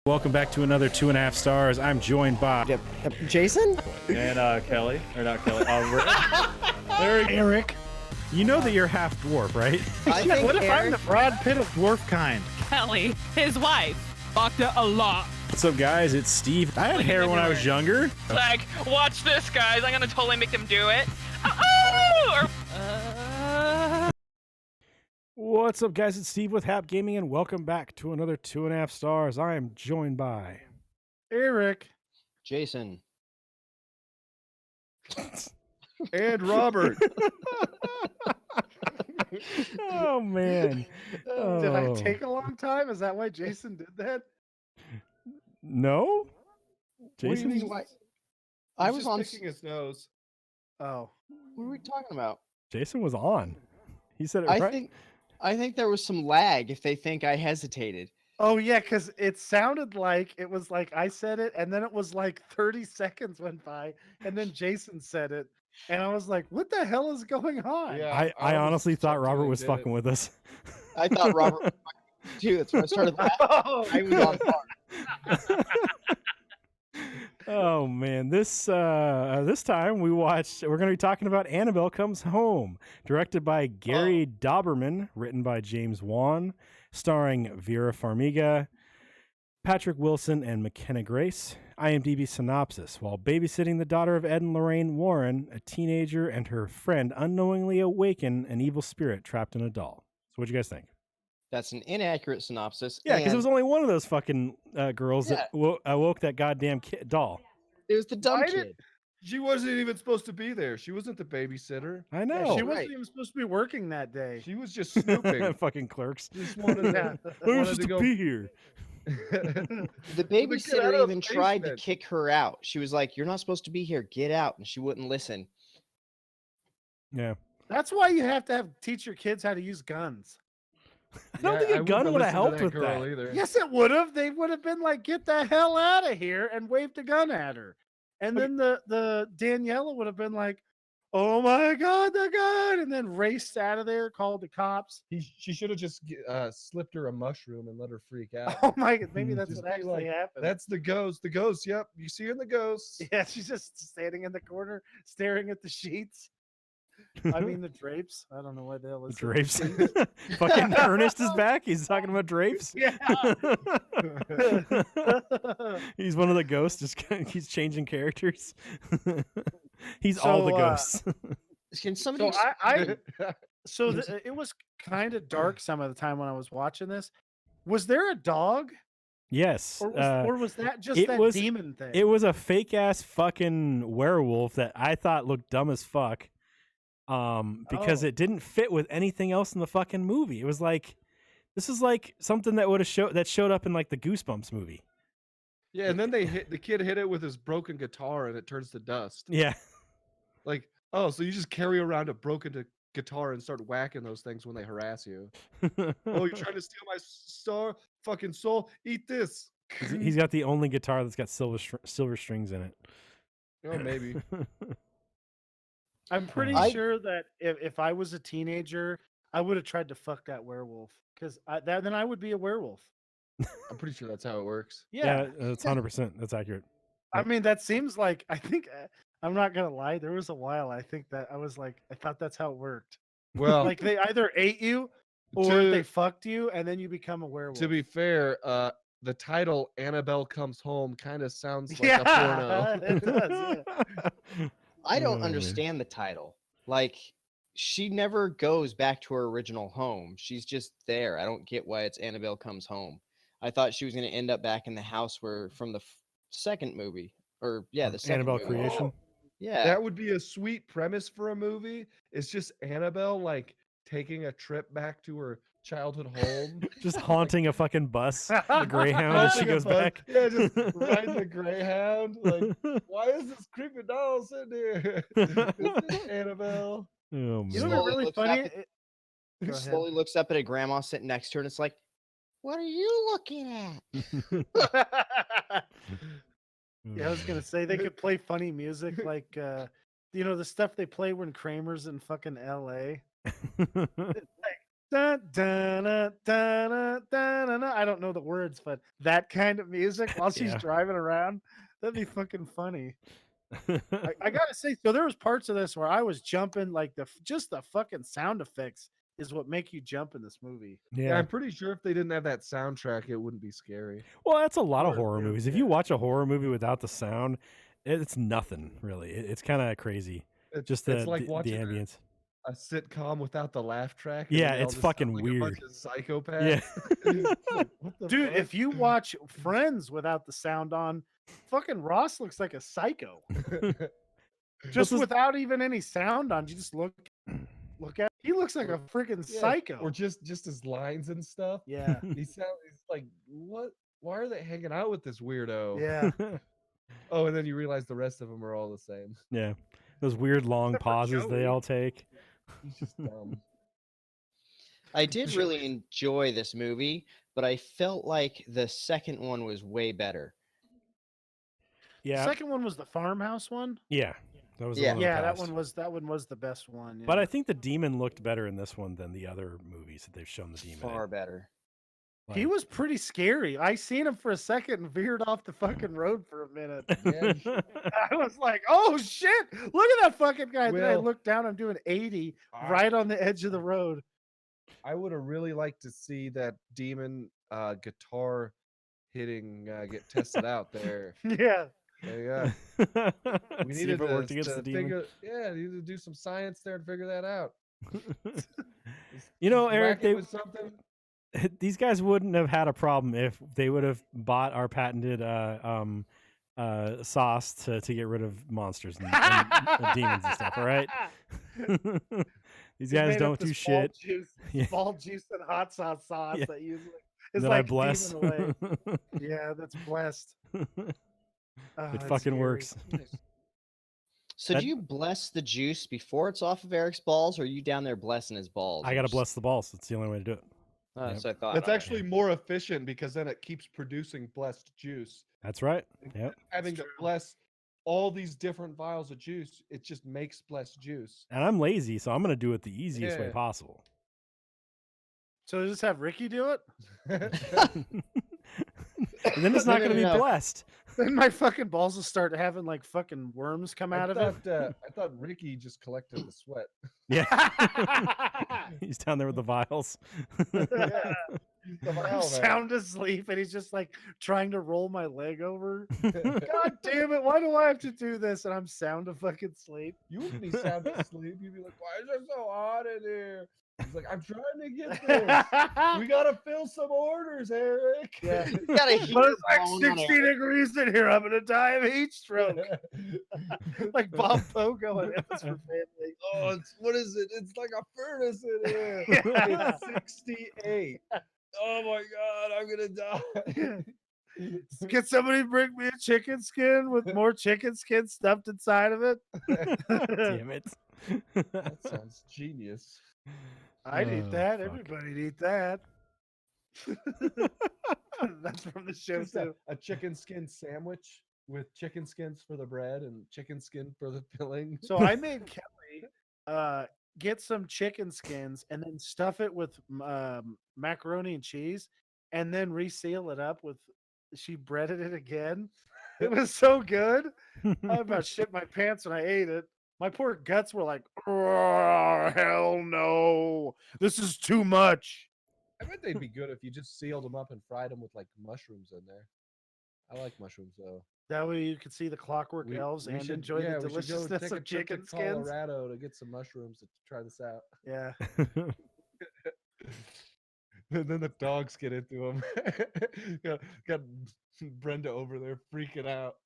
Welcome back to another 2.5 stars. I'm joined by Jason and Kelly, or not Kelly, Erik. You know that you're half dwarf, right? What if I'm the Brad Pitt of dwarf kind? Kelly, his wife, fucked it a lot. What's up, guys? It's Steve. I had hair when I was younger. Like, watch this, guys. I'm gonna totally make them do it. Oh! What's up, guys? It's Steve with Hap Gaming, and welcome back to another 2.5 stars. I am joined by Erik. Jason. and Robert. Oh, man. Did I take a long time? Is that why Jason did that? No? Jason? Jason? I was on. Picking his nose. Oh. What are we talking about? Jason was on. He said it right. I think there was some lag if they think I hesitated. Oh, yeah, because it sounded like it was like I said it, and then it was like 30 seconds went by, and then Jason said it. And I was like, what the hell is going on? Yeah, I honestly thought Robert was fucking with us. I thought Robert was fucking too. That's when I started laughing. I was on par. Oh man, this time we're going to be talking about Annabelle Comes Home, directed by Gary Dauberman, written by James Wan, starring Vera Farmiga, Patrick Wilson, and McKenna Grace. IMDb synopsis: while babysitting the daughter of Ed and Lorraine Warren, a teenager and her friend unknowingly awaken an evil spirit trapped in a doll. So what'd you guys think? That's an inaccurate synopsis. Yeah, because it was only one of those fucking girls that awoke that goddamn doll. It was the dumb kid. She wasn't even supposed to be there. She wasn't the babysitter. I know. Yeah, she wasn't even supposed to be working that day. She was just snooping. Fucking clerks. Just wanted to, Who's supposed to be here? The babysitter even tried to kick her out. She was like, "You're not supposed to be here. Get out." And she wouldn't listen. Yeah. That's why you have to teach your kids how to use guns. I don't think a gun would have helped with that. Either. Yes, it would have. They would have been like, "Get the hell out of here," and waved a gun at her. And then the Daniela would have been like, "Oh my God, the gun!" and then raced out of there, called the cops. She should have just slipped her a mushroom and let her freak out. Oh my God, maybe that's Just what actually happened. That's the ghost. The ghost. Yep, you see her in the ghost. Yeah, she's just standing in the corner, staring at the sheets. I mean, the drapes. I don't know why the hell is Drapes. Fucking Ernest is back. He's talking about drapes. Yeah. He's one of the ghosts. He's changing characters. He's all the ghosts. Can somebody? It was kind of dark some of the time when I was watching this. Was there a dog? Yes. Or was that just that demon thing? It was a fake ass fucking werewolf that I thought looked dumb as fuck. Because it didn't fit with anything else in the fucking movie. It was like, this is like something that would have showed up in like the Goosebumps movie. Yeah, and then the kid hit it with his broken guitar and it turns to dust. Yeah. Like, oh, so you just carry around a broken guitar and start whacking those things when they harass you. Oh, you're trying to steal my fucking soul? Eat this. He's got the only guitar that's got silver strings in it. Oh, maybe. I'm pretty sure that if I was a teenager, I would have tried to fuck that werewolf because then I would be a werewolf. I'm pretty sure that's how it works. Yeah, that's 100%. That's accurate. I mean, that seems like, I think, I'm not going to lie. There was a while I think that I was like, I thought that's how it worked. Well, like they either ate you or they fucked you and then you become a werewolf. To be fair, the title Annabelle Comes Home kind of sounds like a porno. It does, yeah. I don't understand the title. Like, she never goes back to her original home. She's just there. I don't get why it's Annabelle Comes Home. I thought she was going to end up back in the house from the second movie. Or, yeah, the second Annabelle movie. Creation. Yeah. That would be a sweet premise for a movie. It's just Annabelle, like, taking a trip back to her childhood home. Just haunting a fucking bus, a Greyhound, as she goes back. Yeah, just riding the Greyhound. Like, why is this creepy doll sitting here? This is Annabelle. Oh, man. You know what's really funny? Slowly looks up at a grandma sitting next to her and it's like, what are you looking at? Yeah, I was going to say they could play funny music like, the stuff they play when Kramer's in fucking LA. Dun, dun, dun, dun, dun, dun, dun. I don't know the words, but that kind of music while she's Yeah. driving around, that'd be fucking funny. I gotta say, so there was parts of this where I was jumping, like just the fucking sound effects is what make you jump in this movie. Yeah, Yeah. I'm pretty sure if they didn't have that soundtrack, it wouldn't be scary. Well, that's a lot of Or- horror movies. If you watch a horror movie without the sound, it's nothing really. It's kind of crazy. Just It's like the watching ambience. a sitcom without the laugh track. And Yeah, then they all it's just sound fucking like weird. A bunch of psychopaths. Yeah. It's like, what the Dude, fuck? if you watch Friends without the sound on, fucking Ross looks like a psycho. Just is- without even any sound on, you just look at. He looks like a freaking Yeah, psycho. or just his lines and stuff. Yeah, He's like, what? Why are they hanging out with this weirdo? yeah. Oh, and then you realize the rest of them are all the same. Yeah. Those weird long Except for pauses they Joey. all take. He's just dumb. I did really enjoy this movie, but I felt like the second one was way better. Yeah. Second one was the farmhouse one. Yeah. That was the Yeah. one of the Yeah, that past. one was the best one. But yeah. I think the demon looked better in this one than the other movies that they've shown the demon. Far in. better. He Like- was pretty scary. I seen him for a second and veered off the fucking road for a minute. Yeah, I was like, "Oh shit! Look at that fucking guy!" Then I Well, looked down. I'm doing 80 I- right on the edge of the road. I would have really liked to see that demon guitar hitting get tested out there. Yeah, Yeah. We See needed if it worked to against the demon. figure, yeah, needed to do some science there and figure that out. You know, Just Eric, whack it they- with something. These guys wouldn't have had a problem if they would have bought our patented sauce to get rid of monsters and demons and stuff. All right. These He guys made don't up do this ball shit. Juice, Yeah. ball juice and hot sauce Yeah. that usually is That like I bless. demon away. Yeah, that's blessed. Oh, It that's fucking scary. works. So That- do you bless the juice before it's off of Eric's balls, or are you down there blessing his balls? I gotta bless the balls. It's the only way to do it. Oh, Yep. so I thought. That's all right. actually more efficient because then it keeps producing blessed juice. That's right. Yep. Having to bless all these different vials of juice, it just makes blessed juice. And I'm lazy, so I'm gonna do it the easiest way Yeah. possible. So just have Ricky do it. And then it's not No, gonna no, be no. blessed. Then my fucking balls will start having like fucking worms come out of it. I thought Ricky just collected the sweat. Yeah. He's down there with the vials. Yeah. The I'm vial man. sound asleep and he's just like trying to roll my leg over. God damn it, why do I have to do this? And I'm sound of fucking sleep. You wouldn't be sound asleep. You'd be like, why is it so hot in here? He's like, I'm trying to get this. We gotta fill some orders, Eric. Yeah. You got a heater But it's like blowing on 60 Eric. degrees in here. I'm gonna die of heat stroke. Like Bob Pogo and It's for Family. Oh, what is it? It's like a furnace in here. Yeah. It's 68. Oh my god, I'm gonna die. Can somebody bring me a chicken skin with more chicken skin stuffed inside of it? Damn it. That sounds genius. I'd eat Oh, that. fuck. Everybody'd eat that. That's from the show Just too. a chicken skin sandwich with chicken skins for the bread and chicken skin for the filling. So I made Kelly get some chicken skins and then stuff it with macaroni and cheese and then reseal it up with, she breaded it again. It was so good. I about shit my pants when I ate it. My poor guts were like, oh, hell no. This is too much. I bet they'd be good if you just sealed them up and fried them with like mushrooms in there. I like mushrooms though. That way you could see the clockwork elves and enjoy the we should go deliciousness take a of trip to chicken skins. Colorado to get some mushrooms to try this out. Yeah. And then the dogs get into them. got Brenda over there freaking out.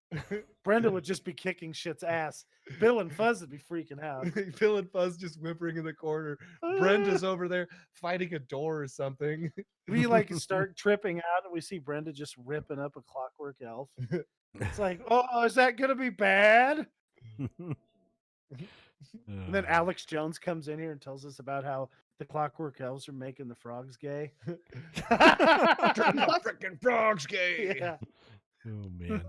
Brenda would just be kicking shit's ass. Bill and Fuzz would be freaking out. Phil and Fuzz just whimpering in the corner. Brenda's over there fighting a door or something. We like start tripping out and we see Brenda just ripping up a clockwork elf. It's like, oh, is that gonna be bad? And then Alex Jones comes in here and tells us about how the clockwork elves are making the frogs gay. Turn the freaking frogs gay. Yeah. Oh man.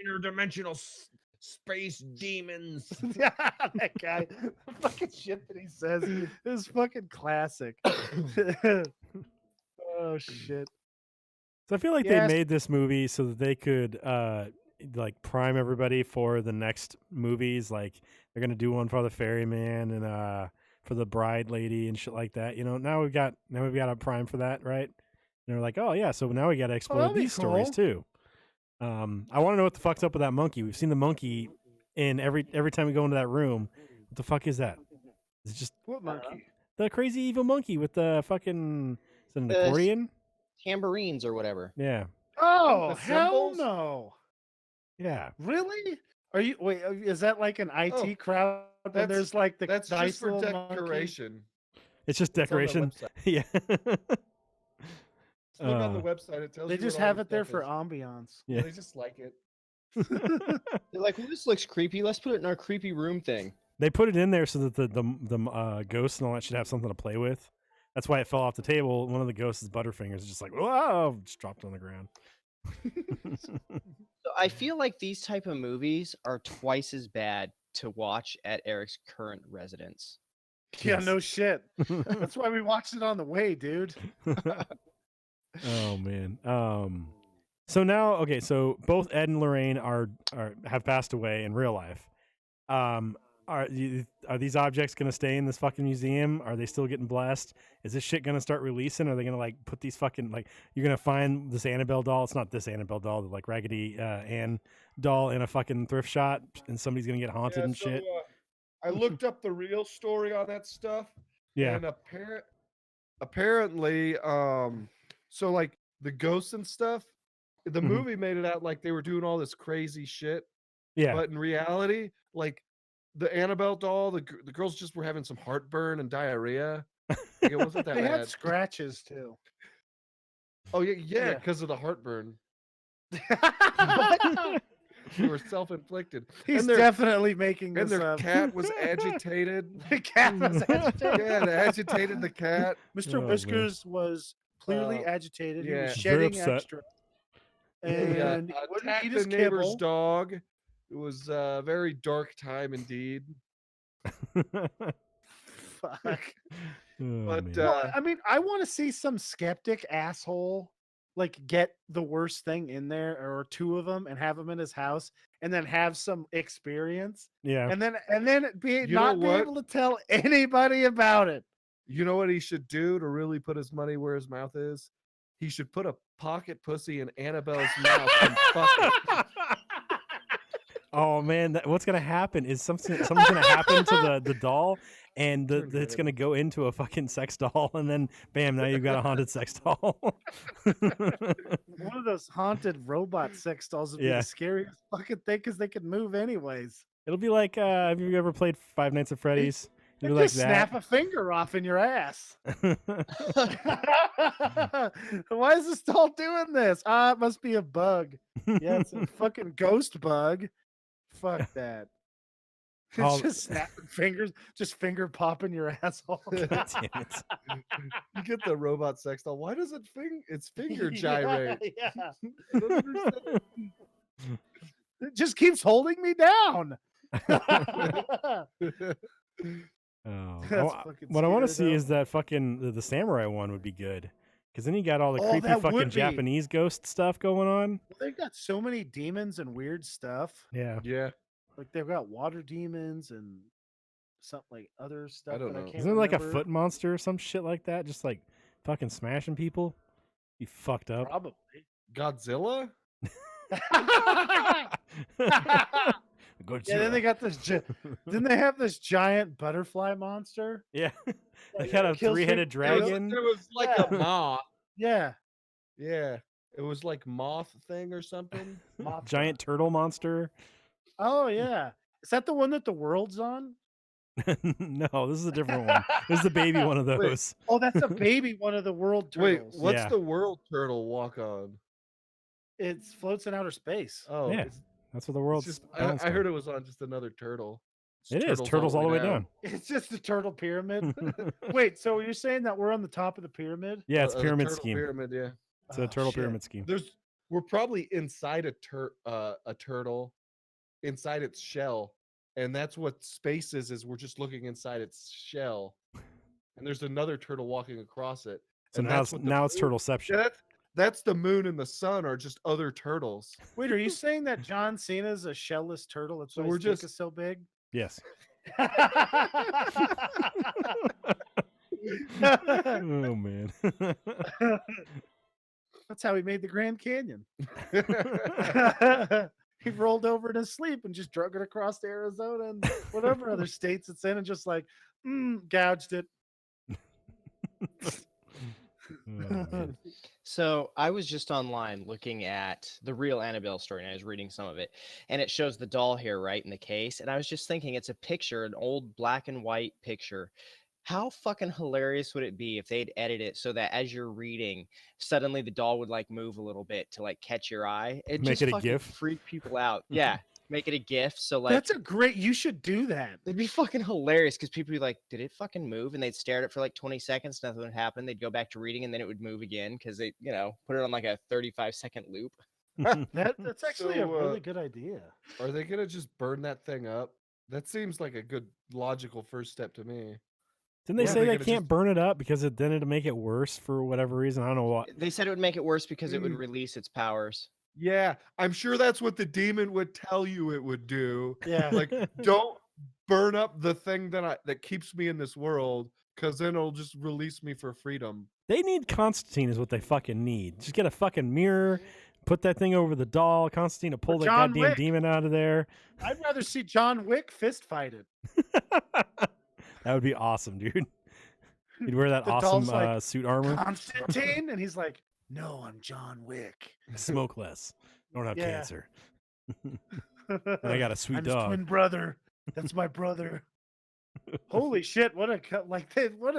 Interdimensional Space demons. Yeah, that guy, the fucking shit that he says is fucking classic. Oh shit. So I feel like they Yes. made this movie so that they could like prime everybody for the next movies. Like they're gonna do one for the ferryman and for the bride lady and shit like that. You know, now we've got a prime for that, right? And they're like, oh yeah, so now we got to explore that'd be these stories cool. too. I want to know what the fuck's up with that monkey. We've seen the monkey in every time we go into that room. What the fuck is that? It's just What monkey? the crazy evil monkey with the fucking is it an The- accordion? Tambourines or whatever. Yeah, Oh, The hell symbols? no. yeah. Really? Are you wait? Is that like an IT Oh, crowd? And that's- there's like the That's nice just for little monkey? decoration. It's just It's on their decoration. website. Yeah. Just look on the website. It tells They you just what all have the it there stuff for is. Yeah. ambiance. They just like it. They're like, well, this looks creepy. Let's put it in our creepy room thing. They put it in there so that the ghosts and all that should have something to play with. That's why it fell off the table. One of the ghosts' butterfingers is just like, whoa, just dropped on the ground. So I feel like these type of movies are twice as bad to watch at Eric's current residence. Yeah, Yes. no shit. That's why we watched it on the way, dude. Oh man. So now, okay, so both Ed and Lorraine have passed away in real life. Are these objects going to stay in this fucking museum? Are they still getting blessed? Is this shit going to start releasing? Are they going to like put these fucking like you're going to find this Annabelle doll? It's not this Annabelle doll, the like Raggedy Ann doll in a fucking thrift shop, and somebody's going to get haunted and shit. I looked up the real story on that stuff. Yeah. And apparently, so like the ghosts and stuff, the Mhm. movie made it out like they were doing all this crazy shit. Yeah. But in reality, like the Annabelle doll, the girls just were having some heartburn and diarrhea. Like, it wasn't that They had bad. scratches too. Oh yeah, Yeah. because of the heartburn. They were self-inflicted. He's And their- definitely making And this their up. cat was agitated. The cat was agitated. Yeah, they agitated the cat. Mr. Oh, man. Whiskers was clearly agitated. He yeah. was Very shedding upset. extra. He And he wouldn't attacked eat the his neighbor's kibble. dog. It was a very dark time indeed. Fuck. Oh, But man. Well, I mean, I want to see some skeptic asshole like get the worst thing in there or two of them and have them in his house and then have some experience yeah. and then be You know not be what? able to tell anybody about it. You know what he should do to really put his money where his mouth is? He should put a pocket pussy in Annabelle's mouth and fuck it. Oh man, what's gonna happen is something's gonna happen to the doll, and Turn it's red. gonna go into a fucking sex doll, and then bam, now you've got a haunted sex doll. One of those haunted robot sex dolls would be Yeah. the scariest fucking thing because they could move anyways. It'll be like, have you ever played Five Nights at Freddy's? They It'll be like just snap a finger off in your ass. Why is this doll doing this? Ah, it must be a bug. Yeah, it's a fucking ghost bug. Fuck that. It's Oh. just snapping fingers, just finger popping your asshole. God damn it. You get the robot sex doll. Why does its finger Yeah, gyrate? yeah. I don't understand. It just keeps holding me down. Oh. That's Oh, fucking what I want to scary, see though. is that fucking the samurai one would be good, because then you got all the Oh, creepy that fucking would be. Japanese ghost stuff going on. They've got so many demons and weird stuff. Yeah. Yeah. Like they've got water demons and something like other stuff. don't that I know. can't Isn't there like a remember. foot monster or some shit like that? Just like fucking smashing people? You fucked up. Probably. Godzilla? Yeah, then they got this. Didn't they have this giant butterfly monster? Yeah. They Like, got a kills three-headed people- dragon. It was like Yeah. a moth. Yeah, Yeah. It was like moth thing or something. Mothra. Giant turtle monster. Oh yeah, is that the one that the world's on? No, this is a different one. This is the baby one of Wait. those. Oh, that's a baby one of the world Wait, turtles. what's Yeah. the world turtle walk on? It floats in outer space. Oh, Yeah, it's That's what the world's. just, balanced I on. heard it was on just another turtle. It's It is turtles all the way down. It's just a turtle pyramid. Wait, so you're saying that we're on the top of the pyramid? Yeah, it's The pyramid turtle scheme. Pyramid, yeah. It's a Oh, turtle shit. pyramid scheme. We're probably inside a turtle, inside its shell, and that's what space is we're just looking inside its shell, and there's another turtle walking across it. So And now that's it's what the now it's moon- turtleception. yeah, that's the moon and the sun are just other turtles. Wait, are you saying that John Cena's a shellless turtle? That's So why we're his dick just- is so big? Yes. That's Oh man. how he made the Grand Canyon. He rolled over in his sleep and just drug it across to Arizona and whatever other states it's in and just like gouged it. Oh, man. So I was just online looking at the real Annabelle story, and I was reading some of it, and it shows the doll here right in the case, and I was just thinking it's a picture, an old black and white picture. How fucking hilarious would it be if they'd edit it so that as you're reading, suddenly the doll would like move a little bit to like catch your eye? It Make just it a fucking GIF? freak people out. Yeah, make it a GIF. So like That's a great. You should do that. it'd be fucking hilarious because people would be like, "Did it fucking move?" And they'd stare at it for like 20 seconds, nothing would happen. They'd go back to reading, and then it would move again because they, put it on like a 35-second loop. That's actually a So, really good idea. Are they gonna just burn that thing up? That seems like a good logical first step to me. Didn't they Or say are they gonna can't just- burn it up because then it'd make it worse for whatever reason? I don't know what. They said it would make it worse because it would Mm. release its powers. Yeah, I'm sure that's what the demon would tell you it would do. Yeah. Like, don't burn up the thing that keeps me in this world, because then it'll just release me for freedom. They need Constantine is what they fucking need. Just get a fucking mirror, put that thing over the doll. Constantine to pull that John goddamn Wick. demon out of there. I'd rather see John Wick fist fight it. That would be awesome, dude. He'd wear that The awesome doll's like, suit armor. Constantine, and he's like, "No, I'm John Wick." Smoke less. Don't have Yeah. cancer. And I got a sweet I'm his dog. twin brother. That's my brother. Holy shit! What a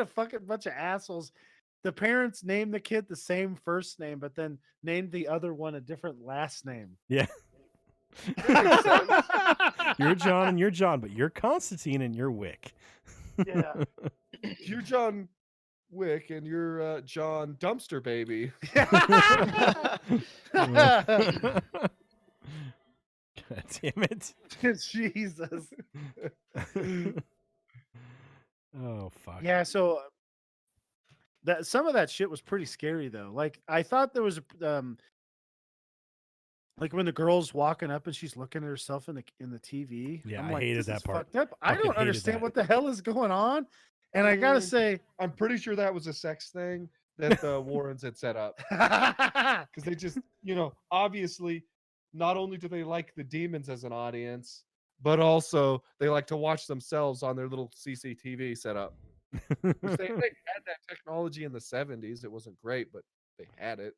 fucking bunch of assholes. The parents named the kid the same first name, but then named the other one a different last name. Yeah. You're John and you're John, but you're Constantine and you're Wick. Yeah. You're John Wick and you're John Dumpster Baby. God damn it. Jesus. Oh fuck. Yeah, so that some of that shit was pretty scary though. Like I thought there was like when the girl's walking up and she's looking at herself in the TV. Yeah, I'm I like, hated this that is part. fucked up. I Fucking don't hated understand that. what the hell is going on. And I gotta say, I'm pretty sure that was a sex thing that the Warrens had set up. Because they just, obviously, not only do they like the demons as an audience, but also they like to watch themselves on their little CCTV setup. Which they had that technology in the 70s. It wasn't great, but they had it.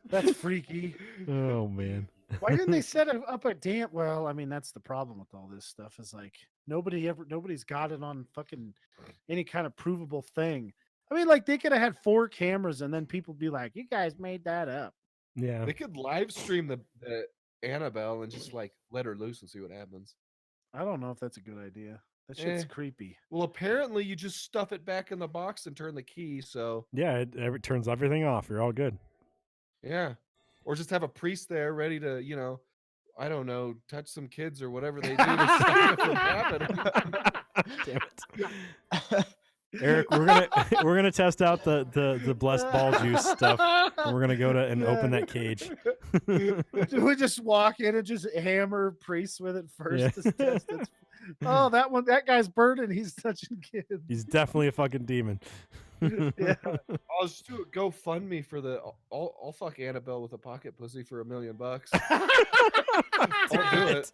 that's freaky. Oh man. Why didn't they set up a damn? Well, I mean, that's the problem with all this stuff is like nobody's got it on fucking any kind of provable thing. I mean, like they could have had 4 cameras and then people be like, "You guys made that up." Yeah. They could live stream the Annabelle and just like let her loose and see what happens. I don't know if that's a good idea. That shit's Eh. creepy. Well, apparently you just stuff it back in the box and turn the key. So Yeah, it turns everything off. You're all good. yeah, or just have a priest there ready to, I don't know, touch some kids or whatever they do to stop it from happening. Damn it. Eric, we're gonna test out the blessed ball juice stuff. And we're gonna go to and open that cage. We just walk in and just hammer priests with it first Yeah. to test it. Oh, that guy's burning. He's touching kids. He's definitely a fucking demon. Yeah. I'll just do a GoFundMe for I'll fuck Annabelle with a pocket pussy for $1 million. I'll do it.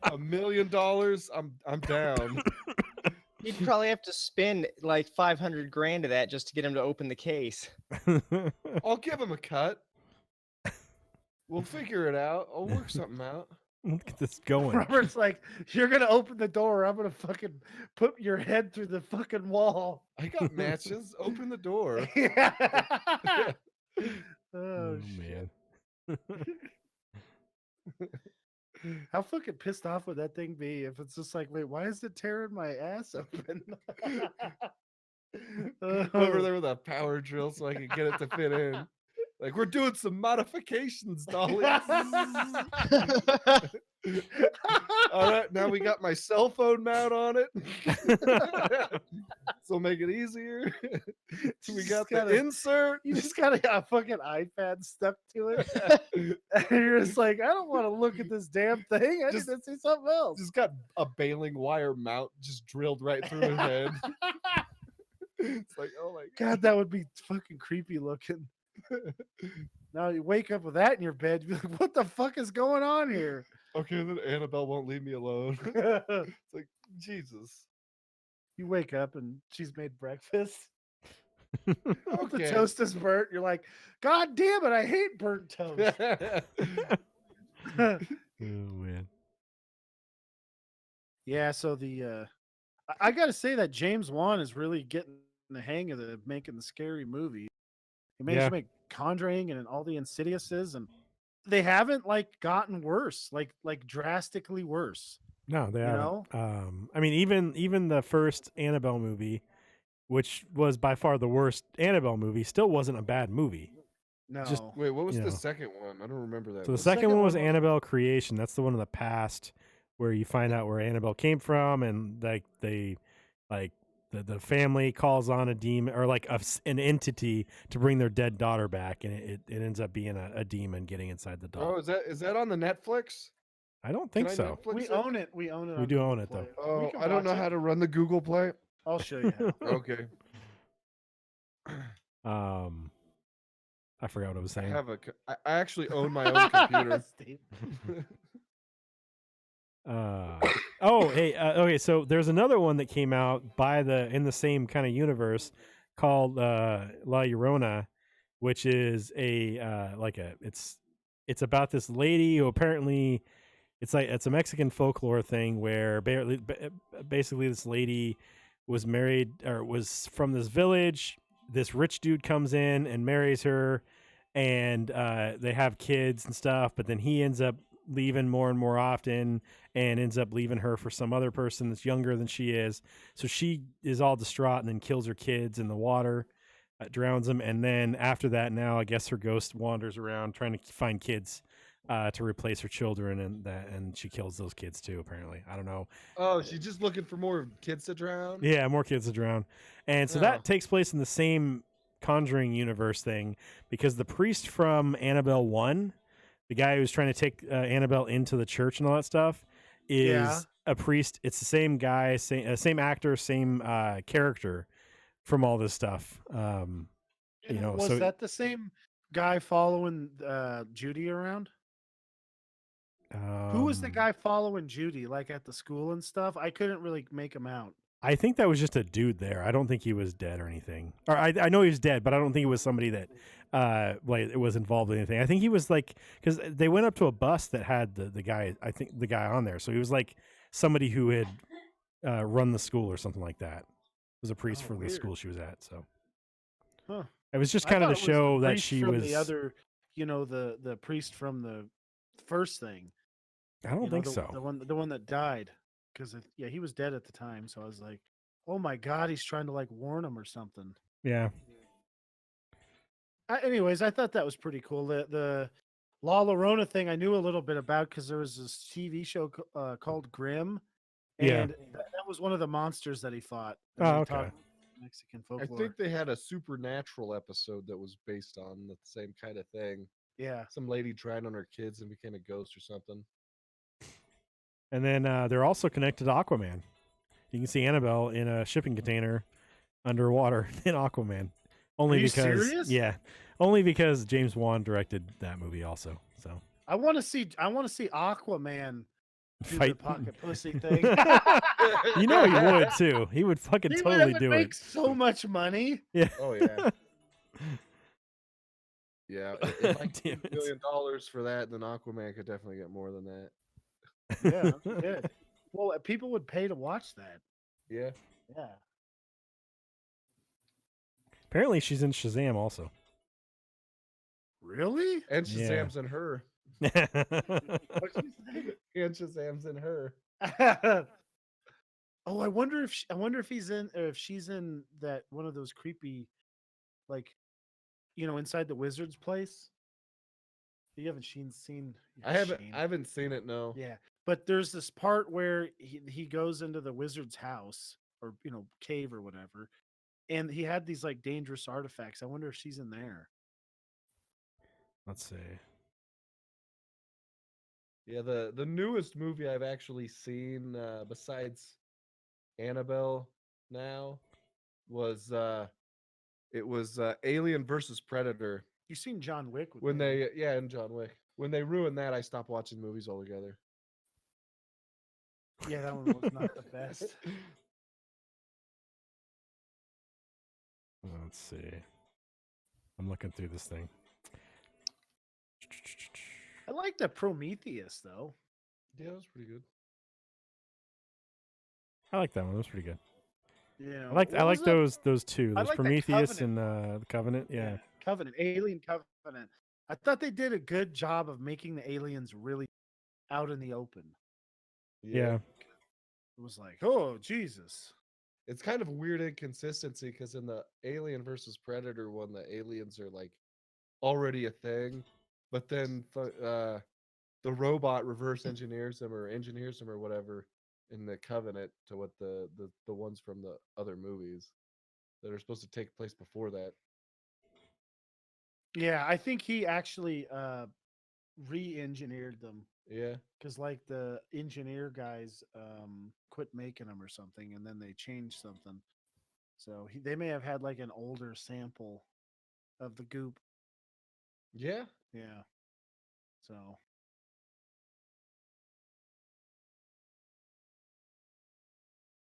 $1 million. I'm down. You'd probably have to spend like 500 grand of that just to get him to open the case. I'll give him a cut. We'll figure it out. I'll work something out. Let's get this going. Robert's like, "You're gonna open the door. I'm gonna fucking put your head through the fucking wall." I got matches. Open the door. Yeah. Oh Oh shit. man. How fucking pissed off would that thing be if it's just like, wait, why is it tearing my ass open? Over there with a power drill so I can get it to fit in. Like, we're doing some modifications, Dolly. All right, now we got my cell phone mount on it. So make it easier. We got the insert. You just got a fucking iPad stuck to it. And you're just like, I don't want to look at this damn thing. I Just- just see something else. Just got a baling wire mount just drilled right through his head. It's like, oh my God, that would be fucking creepy looking. Now you wake up with that in your bed, you're like, what the fuck is going on here? Okay, then Annabelle won't leave me alone. It's like, Jesus. You wake up and she's made breakfast. The Okay. toast is burnt. You're like, God damn it, I hate burnt toast. Oh man. Yeah, so I gotta say that James Wan is really getting the hang of making the scary movie. He managed Yeah. to make Conjuring and all the Insidiouses, and they haven't like gotten worse, like drastically worse. No, they You haven't. know? I mean, even the first Annabelle movie, which was by far the worst Annabelle movie, still wasn't a bad movie. No. Just- Wait, what was You the know. second one? I don't remember that. So the one. second second one was one was- Annabelle Creation. That's the one in the past where you find out where Annabelle came from, and like the family calls on a demon or like an entity to bring their dead daughter back, and it ends up being a demon getting inside the doll. Oh, is that on the Netflix? I don't think Can I so. Netflix we it? own it. We own it. We on do Google own it, though. Play. Oh, We can I don't know watch how it. to run the Google Play. I'll show you how. Okay. I forgot what I was saying. I actually own my own computer. Steve. Okay. So there's another one that came out in the same kind of universe called La Llorona, which is it's about this lady who apparently it's a Mexican folklore thing where basically this lady was married or was from this village. This rich dude comes in and marries her, and they have kids and stuff, but then he ends up leaving more and more often and ends up leaving her for some other person that's younger than she is. So she is all distraught and then kills her kids in the water, drowns them. And then after that, now I guess her ghost wanders around trying to find kids to replace her children, and she kills those kids too, apparently. I don't know. Oh, she's just looking for more kids to drown? Yeah, more kids to drown. And so Oh. that takes place in the same Conjuring universe thing, because the priest from Annabelle 1, the guy who's trying to take Annabelle into the church and all that stuff, is Yeah. a priest. It's the same guy, same actor, same character from all this stuff. You know, was so that the same guy following Judy around? Who was the guy following Judy, like at the school and stuff? I couldn't really make him out. I think that was just a dude there. I don't think he was dead or anything. Or I know he was dead, but I don't think it was somebody that like it was involved in anything. I think he was like, because they went up to a bus that had the guy. I think the guy on there. So he was like somebody who had run the school or something like that. It was a priest from the weird. school she was at. So Huh. it was just I kind of thought to it was the show that priest she from was. the other, the priest from the first thing. I don't think the, so. The one that died, because he was dead at the time. So I was like, oh my God, he's trying to like warn him or something. Yeah. Anyways, I thought that was pretty cool. The La Llorona thing I knew a little bit about because there was this TV show called Grimm, and Yeah. that was one of the monsters that he fought. Oh, They okay. talked Mexican I folklore. think they had a supernatural episode that was based on the same kind of thing. Yeah. Some lady tried on her kids and became a ghost or something. And then they're also connected to Aquaman. You can see Annabelle in a shipping container underwater in Aquaman. Only Are you because serious? yeah, only because James Wan directed that movie also. So I want to see Aquaman do the fight. pocket pussy thing. You know he would too. He would fucking He totally would do make it. so much money. Yeah. Oh yeah. Yeah. If I Damn get it. $1 million for that, then Aquaman could definitely get more than that. Yeah, yeah. Well, people would pay to watch that. Yeah. Yeah. Apparently she's in Shazam also. Really? And Yeah. Shazam's in her. What'd you say? And Shazam's in her. Oh, I wonder if he's in or if she's in that one of those creepy, like, inside the wizard's place. You haven't seen. I haven't seen it. No. Yeah, but there's this part where he goes into the wizard's house or cave or whatever, and he had these like dangerous artifacts. I wonder if she's in there. Let's see. Yeah, the newest movie I've actually seen besides Annabelle now was Alien versus Predator. You seen John Wick with When me. and John Wick. When they ruined that, I stopped watching movies altogether. Yeah, that one was not the best. Let's see. I'm looking through this thing. I like the Prometheus though. Yeah, that was pretty good. I like that one. That was pretty good. Yeah, I like those two. I There's like the Prometheus and Covenant. the Covenant. Yeah. Covenant, Alien Covenant. I thought they did a good job of making the aliens really out in the open. Yeah. It was like, oh Jesus. It's kind of a weird inconsistency because in the Alien versus Predator one, the aliens are like already a thing, but then the robot reverse engineers them or whatever in the Covenant to what the ones from the other movies that are supposed to take place before that. Yeah, I think he actually re-engineered them. Yeah. Because like the engineer guys quit making them or something, and then they changed something. So they may have had like an older sample of the goop. Yeah. Yeah. So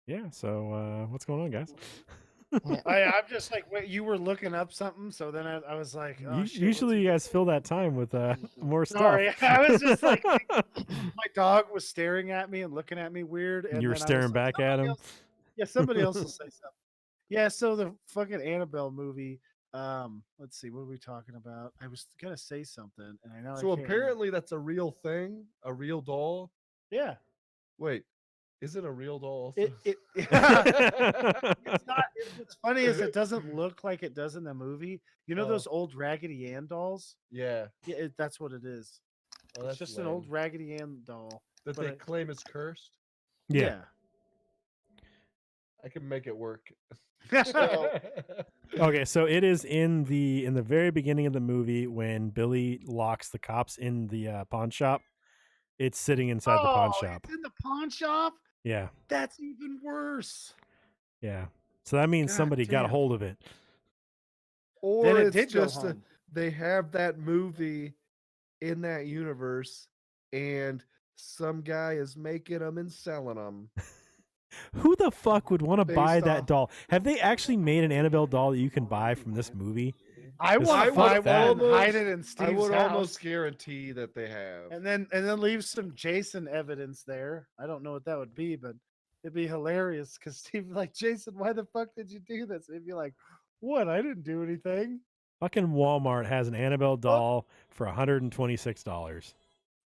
Yeah. So what's going on, guys? I'm just like, wait, you were looking up something, so then I was like, oh, shit, Usually you guys fill that time with more stuff. Sorry, I was just like, my dog was staring at me and looking at me weird, and you were then I was staring like, back at him. somebody else will say something. Yeah, so the fucking Annabelle movie. Let's see, what are we talking about? I was gonna say something, and I know. So apparently that's a real thing, a real doll. Yeah. Wait, is it a real doll? Also? It's not. What's funny is it doesn't look like it does in the movie. You know those old Raggedy Ann dolls? Yeah. Yeah, that's what it is. Oh, It's just an old Raggedy Ann doll that they claim is cursed. Yeah. I can make it work. Okay, so it is in the very beginning of the movie when Billy locks the cops in the pawn shop. It's sitting inside the pawn shop. It's in the pawn shop? Yeah. That's even worse. Yeah. So that means somebody got a hold of it. Or then it's just they have that movie in that universe and some guy is making them and selling them. Who the fuck would want to buy that doll? Have they actually made an Annabelle doll that you can buy from this movie? I want to buy one and hide it in Steve's I would house. almost guarantee that they have. And then leave some Jason evidence there. I don't know what that would be, but it'd be hilarious because Steve would be like, Jason, why the fuck did you do this? And he'd be like, what? I didn't do anything. Fucking Walmart has an Annabelle doll for $126.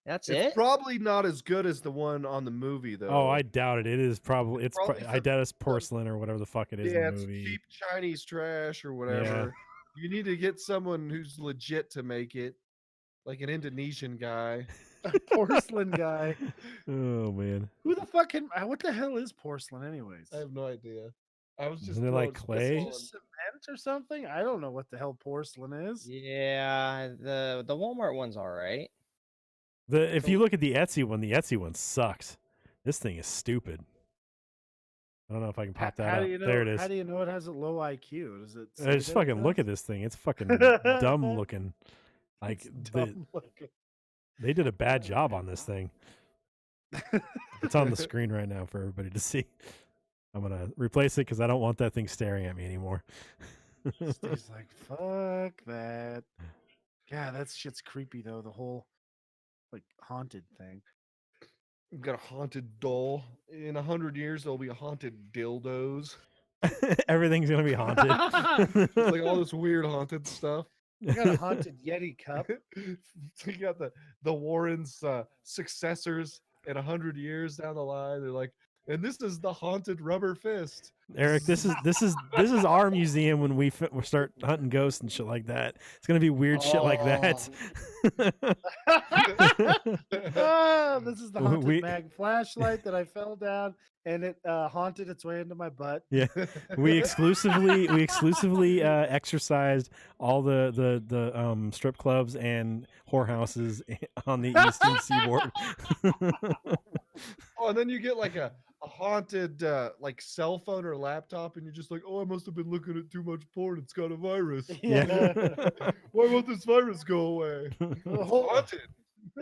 That's it's it? probably not as good as the one on the movie, though. Oh, I doubt it. It is probably I doubt it's porcelain or whatever the fuck it is in the it's movie. cheap Chinese trash or whatever. Yeah. You need to get someone who's legit to make it, like an Indonesian guy. A porcelain guy. Oh man. Who the fuck what the hell is porcelain anyways? I have no idea. I was just Isn't it like clay? Just cement or something? I don't know what the hell porcelain is. Yeah, the Walmart one's all right. If you look at the Etsy one sucks. This thing is stupid. I don't know if I can pop that up. There it is. How do you know it has a low IQ? Does it? Just fucking look at this thing. It's fucking dumb looking. Like they did a bad job on this thing. It's on the screen right now for everybody to see. I'm gonna replace it because I don't want that thing staring at me anymore. Steve's like, fuck that. Yeah, that shit's creepy though. The whole like haunted thing. We've got a haunted doll. In 100 years, there'll be haunted dildos. Everything's gonna be haunted. It's like all this weird haunted stuff. We got a haunted Yeti cup. So you got the Warrens' successors in 100 years down the line. They're like, and this is the haunted rubber fist. Eric, this is our museum when we start hunting ghosts and shit like that. It's gonna be weird shit like that. This is the haunted We- mag flashlight that I fell down and it haunted its way into my butt. Yeah, we exclusively exercised all the strip clubs and whorehouses on the eastern seaboard. Oh, and then you get like a haunted like cell phone or laptop, and you're just like, oh, I must have been looking at too much porn. It's got a virus. Yeah. Why won't this virus go away? It's haunted.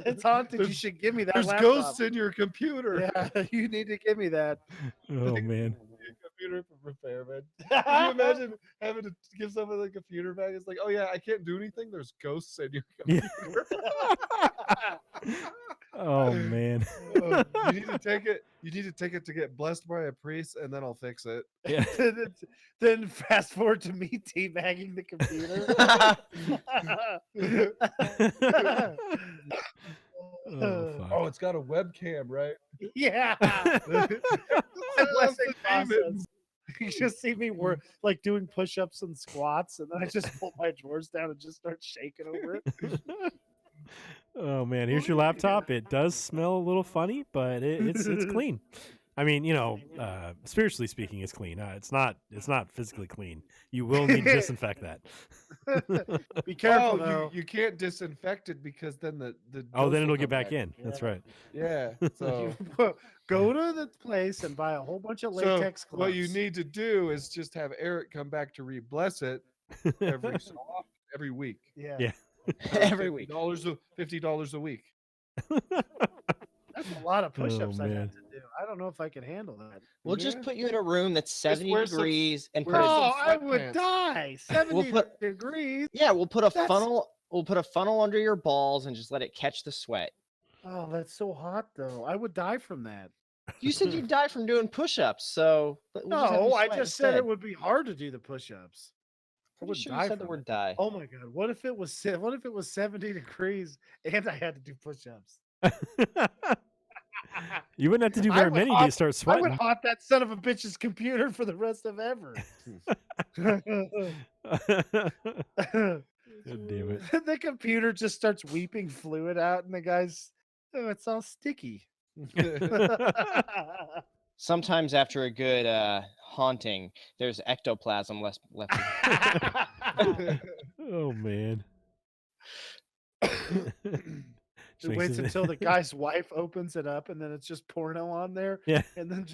It's haunted. You There's- should give me that There's laptop. ghosts in your computer. Yeah, you need to give me that. Oh man. Computer for repair, man. Can you imagine having to give someone a computer back? It's like, oh yeah, I can't do anything. There's ghosts in your Yeah. computer. Oh man. You need to take it. You need to take it to get blessed by a priest, and then I'll fix it. Yeah. Then fast forward to me teabagging the computer. Oh, fuck. Oh, it's got a webcam, right? Yeah. That's Blessing the process. demons. You just see me like doing push-ups and squats, and then I just pull my drawers down and just start shaking over it. Oh man, here's your laptop. It does smell a little funny, but it's clean. I mean, spiritually speaking, it's clean. It's not physically clean. You will need to disinfect that. Be careful Oh, though. you can't disinfect it because then the Oh, ghost then will it'll come get back in. That's right. Yeah. So, Go to the place and buy a whole bunch of so latex gloves. what you need to do is just have Eric come back to re-bless it every week. Yeah. Yeah. Every week. $50 a week. That's a lot of push-ups I man. have to do. I don't know if I can handle that. We'll just Yeah. put you in a room that's 70 wear some- degrees and wear put some Oh, I would sweatpants. die. 70 put- degrees. we'll put a That's- funnel. We'll put a funnel under your balls and just let it catch the sweat. Oh, that's so hot though. I would die from that. You said you'd die from doing push-ups, so we'll just have you No, I sweat just said instead. it would be hard to do the push-ups. I Pretty would sure die you said the from word it. die. Oh my god, what if it was 70 degrees and I had to do push-ups? You wouldn't have to do I very would many to haunt- start I sweating. would haunt that son of a bitch's computer for the rest of ever. God damn it. The computer just starts weeping fluid out, and the guy's, oh, it's all sticky. Sometimes after a good haunting, there's ectoplasm left. Oh man. It waits until the guy's wife opens it up, and then it's just porno on there. Yeah. And then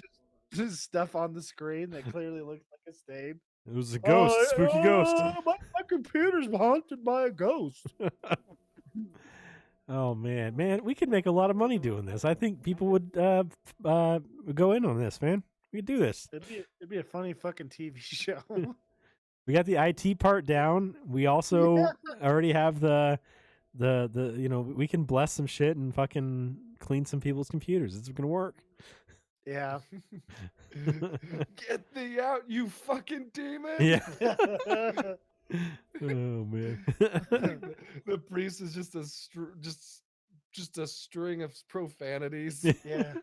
just stuff on the screen that clearly looks like a stain. It was a ghost, spooky ghost. My computer's haunted by a ghost. Oh man, we could make a lot of money doing this. I think people would go in on this, man. We could do this. It'd be a funny fucking TV show. We got the IT part down. We also already have the we can bless some shit and fucking clean some people's computers. It's gonna work. Yeah. Get thee out, you fucking demon! Yeah. Oh man. The priest is just just a string of profanities. Yeah.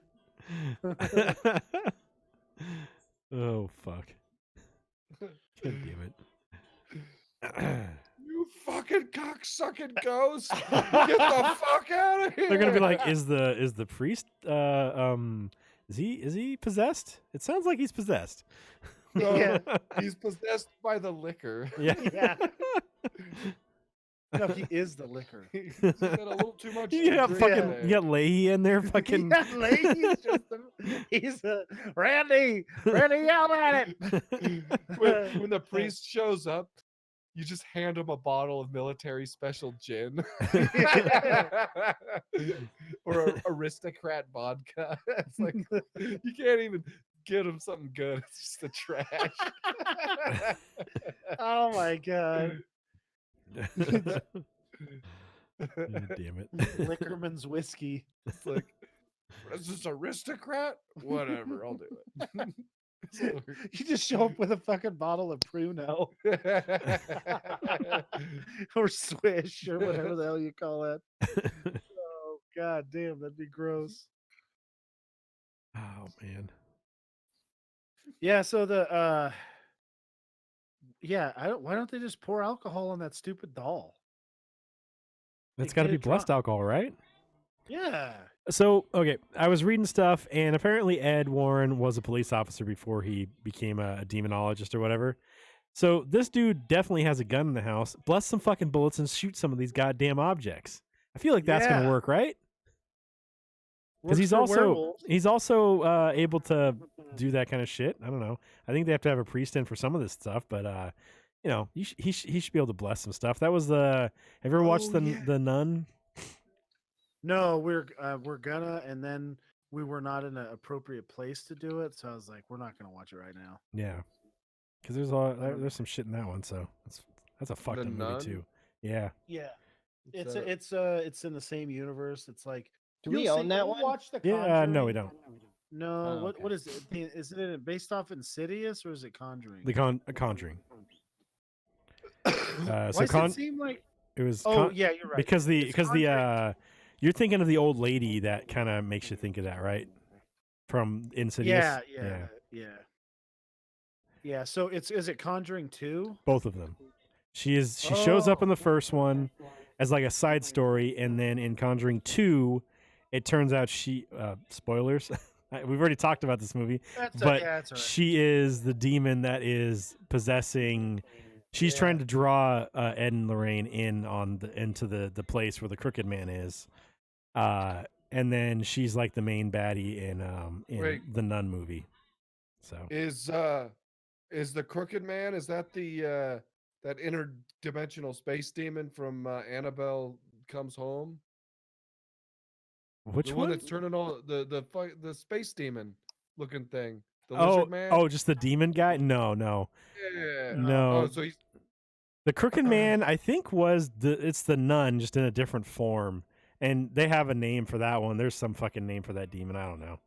Oh fuck. God damn it. You fucking cocksucking ghost! Get the fuck out of here! They're gonna be like, is the priest is he possessed? It sounds like he's possessed. No, Yeah. he's possessed by the liquor. Yeah. Yeah. No, he is the liquor. He's got a little too much. You got to drink fucking today. you got Leahy in there fucking Yeah, he's just he's a Randy, yell at it. when the priest shows up, you just hand him a bottle of military special gin or aristocrat vodka. It's like you can't even get him something good. It's just the trash. Oh my god. God damn it. Lickerman's whiskey. It's like, is this aristocrat? Whatever, I'll do it. So- You just show up with a fucking bottle of Pruno or Swish or whatever the hell you call it. Oh god damn, that'd be gross. Oh man. Yeah, so the why don't they just pour alcohol on that stupid doll? That's They got to get be it blessed drunk. alcohol, right? Yeah. So, okay, I was reading stuff, and apparently Ed Warren was a police officer before he became a demonologist or whatever. So this dude definitely has a gun in the house. Bless some fucking bullets and shoot some of these goddamn objects. I feel like that's gonna Yeah. work, right? Because Works he's for also werewolves. able to do that kind of shit. I don't know. I think they have to have a priest in for some of this stuff, but you know, he should be able to bless some stuff. That was the. Have you ever watched Oh, yeah. the Nun? No, we're gonna, and then we were not in an appropriate place to do it, so I was like, we're not gonna watch it right now. Yeah, because there's some shit in that one. So that's a fucked The up movie Nun? too. Yeah. Yeah, What's it's that? it's in the same universe. It's like Do we own that one? Watch the Yeah. No, we Conjuring. don't. No, Oh, what okay. is it? Is it based off Insidious or is it Conjuring? The Conjuring. Why So does it seem like? it was Oh yeah, you're right. because It's Conjuring. you're thinking of the old lady that kind of makes you think of that, right? From Insidious. Yeah. So is it Conjuring 2? Both of them. She shows up in Oh. the first one as like a side story, and then in Conjuring 2, it turns out spoilers. We've already talked about this movie, That's but that's all right. she is the demon that is possessing. She's trying to draw Ed and Lorraine into the place where the Crooked Man is, and then she's like the main baddie in Wait. the Nun movie. So Is the Crooked Man? Is that the that interdimensional space demon from Annabelle Comes Home? which The one? one that's turning all the space demon looking thing. The Lizard Man. Oh, just the demon guy? No. Yeah. No. Oh, so he's The Crooked Man, I think, it's the Nun, just in a different form, and they have a name for that one. There's some fucking name for that demon. I don't know.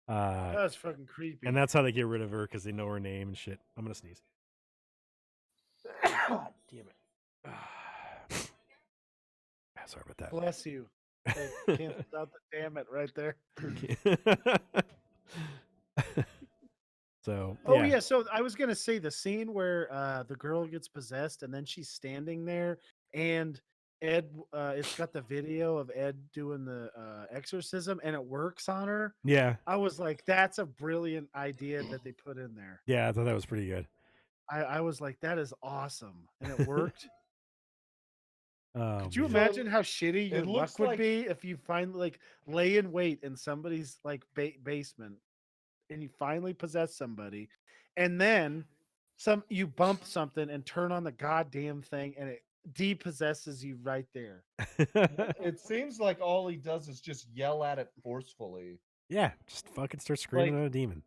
That's fucking creepy. And that's how they get rid of her, because they know her name and shit. I'm gonna sneeze. God damn it. Sorry about that. Bless you. Cancels out the damn it right there. So Oh yeah, so I was gonna say the scene where the girl gets possessed and then she's standing there and Ed it's got the video of Ed doing the exorcism and it works on her. Yeah. I was like, that's a brilliant idea that they put in there. Yeah, I thought that was pretty good. I was like, that is awesome. And it worked. Could you Man. imagine how shitty your it luck looks would like- be if you finally like lay in wait in somebody's like basement and you finally possess somebody and then you bump something and turn on the goddamn thing and it depossesses you right there. It seems like all he does is just yell at it forcefully. Yeah, just fucking start screaming at a demon.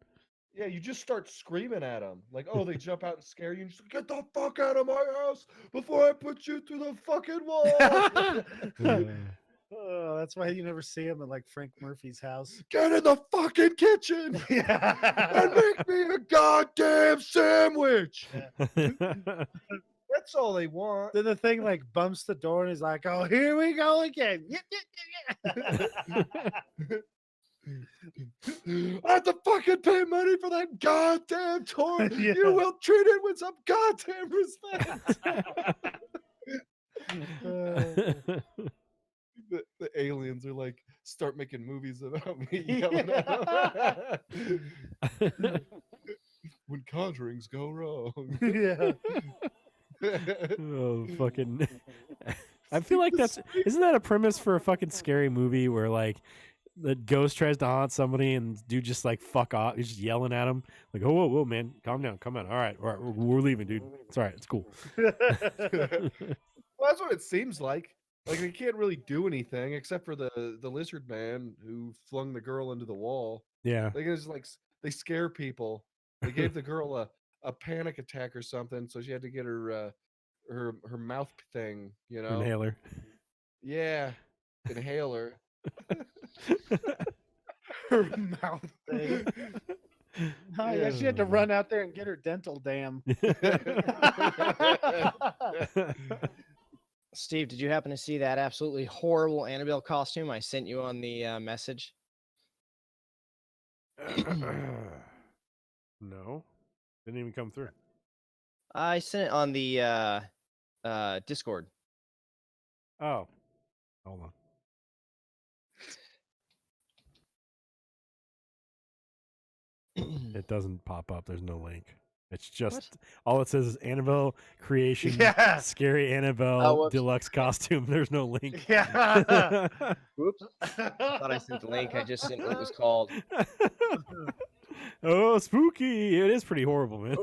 Yeah, you just start screaming at them. Like, oh, they jump out and scare you and just get the fuck out of my house before I put you through the fucking wall. Oh, that's why you never see him at like Frank Murphy's house. Get in the fucking kitchen and make me a goddamn sandwich. That's all they want. Then the thing like bumps the door and he's like, "Oh, here we go again." I have to fucking pay money for that goddamn toy. Yeah. You will treat it with some goddamn respect. The aliens are like, start making movies about me yelling at them. When conjurings go wrong. Yeah. Oh, fucking. I feel like isn't that a premise for a fucking scary movie where like the ghost tries to haunt somebody and dude just like fuck off. He's just yelling at him like, "Oh, whoa, man, calm down, come on. All right, we're leaving, dude. It's all right, it's cool." Well, that's what it seems like. Like they can't really do anything except for the lizard man who flung the girl into the wall. Yeah. They just like they scare people. They gave the girl a panic attack or something, so she had to get her her mouth thing, you know. Inhaler. Yeah, inhaler. Her mouth thing. Oh, yeah, she had to run out there and get her dental dam. Steve, did you happen to see that absolutely horrible Annabelle costume I sent you on the message? No, didn't even come through. I sent it on the Discord. Oh, hold on. It doesn't pop up. There's no link. It's just all it says is Annabelle creation, Yeah. scary Annabelle Oh, whoops. deluxe costume. There's no link. Yeah. Whoops. Thought I sent the link. I just sent what it was called. Oh, spooky! It is pretty horrible, man.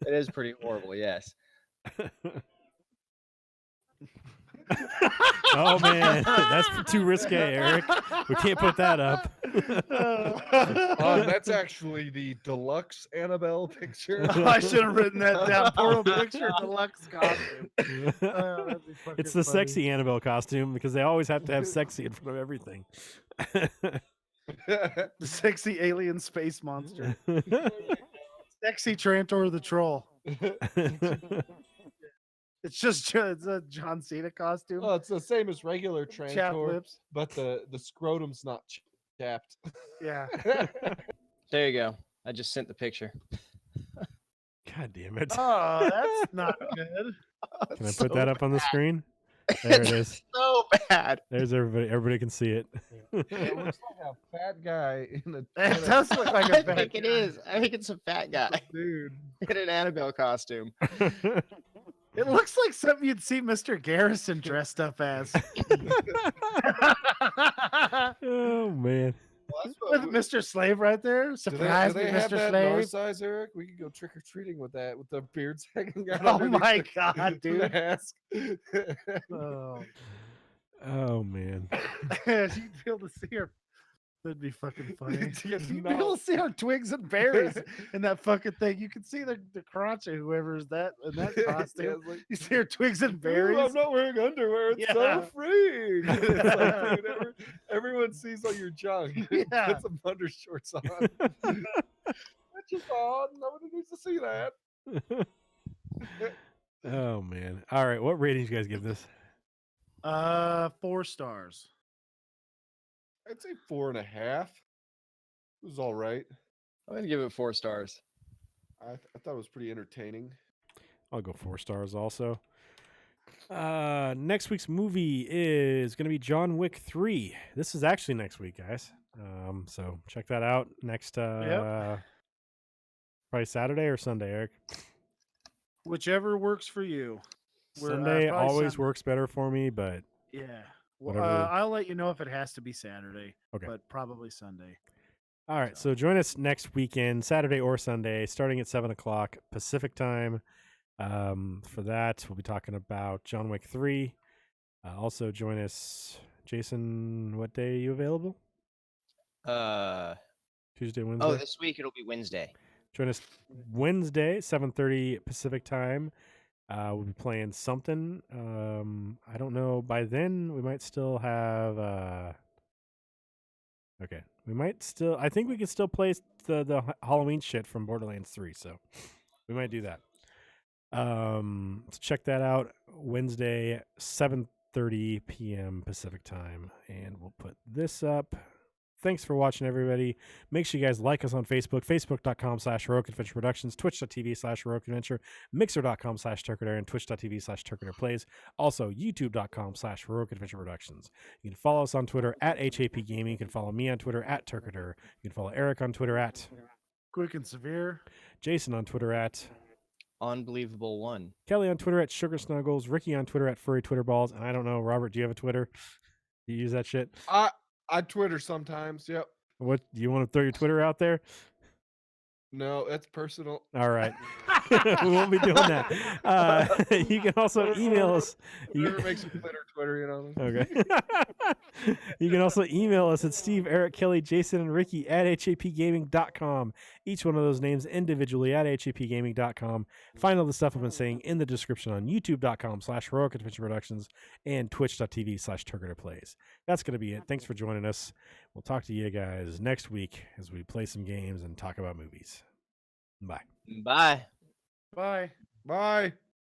It is pretty horrible, yes. Oh man, that's too risque, Eric. We can't put that up. That's actually the deluxe Annabelle picture. I should have written that down. Portal picture deluxe costume. That'd be fucking It's the funny. sexy Annabelle costume because they always have to have sexy in front of everything. The sexy alien space monster. Sexy Trantor the troll. It's just it's a John Cena costume. Oh, it's the same as regular Chapped Trantor, lips. but the scrotum's not chapped. Yeah. There you go. I just sent the picture. God damn it. Oh, that's not good. Can I put that up on the screen? There it is. So bad. There's everybody. Everybody can see it. It looks like a fat guy in a. It does look like a I bad think it guy. is. I think it's a fat guy Dude. in an Annabelle costume. It looks like something you'd see Mr. Garrison dressed up as. Oh man. With Mr. Slave right there. Do Surprise they me, have Mr. that Slave. size, Eric? We could go trick or treating with that, with the beards hanging out. Oh underneath my the- God, the dude. mask. Oh. Oh man. You'd be able to see her. That'd be fucking funny. Yeah, You'd be able to see our twigs and berries in that fucking thing. You can see the crotch of whoever's that in that Yeah, costume. it's like, You see her twigs and "Ooh, berries. I'm not wearing underwear. It's Yeah. so freeing. It's like, dude, everyone sees all your junk. Yeah. Put some undershorts on. That's just on. Nobody needs to see that. Oh man. All right. What ratings you guys give this? 4 stars. I'd say 4.5. It was all right. I'm gonna give it 4 stars. I thought it was pretty entertaining. I'll go 4 stars also. Next week's movie is going to be John Wick 3. This is actually next week, guys. So check that out next probably Saturday or Sunday, Eric. Whichever works for you. Sunday probably always Sunday. works better for me, but Yeah. Well, Whatever. I'll let you know if it has to be Saturday. Okay. But probably Sunday. all right. So join us next weekend, Saturday or Sunday, starting at 7:00 Pacific time. For that, we'll be talking about John Wick 3. Also join us, Jason. What day are you available? Tuesday, Wednesday. Oh, this week it'll be Wednesday. Join us Wednesday, 7:30 Pacific time. We'll be playing something. I don't know. By then, we might still have. Okay, we might still. I think we can still play the Halloween shit from Borderlands 3. So we might do that. So check that out. Wednesday, 7:30 p.m. Pacific time, and we'll put this up. Thanks for watching, everybody. Make sure you guys like us on Facebook, facebook.com/Heroic Adventure Productions, twitch.tv/Heroic Adventure, mixer.com/Turkadare, and twitch.tv/TurkadairePlays. Also, youtube.com/Heroic Adventure Productions. You can follow us on Twitter at HAP Gaming. You can follow me on Twitter at Turkadare. You can follow Eric on Twitter at Quick and severe. Jason on Twitter at Unbelievable one. Kelly on Twitter at Sugar Snuggles, Ricky on Twitter at Furry Twitter Balls. And I don't know, Robert, do you have a Twitter? Do you use that shit? I Twitter sometimes. Yep. What do you want to throw your Twitter out there? No, that's personal. All right. We won't be doing that. You can also email us. Whatever makes you Twitter, you know. Okay. You can also email us at Steve, Eric, Kelly, Jason, and Ricky at hapgaming.com. Each one of those names individually at hapgaming.com. Find all the stuff I've been saying in the description on youtube.com/Heroic Adventure Productions and twitch.tv/TurkadairePlays. That's going to be it. Thanks for joining us. We'll talk to you guys next week as we play some games and talk about movies. Bye. Bye. Bye. Bye.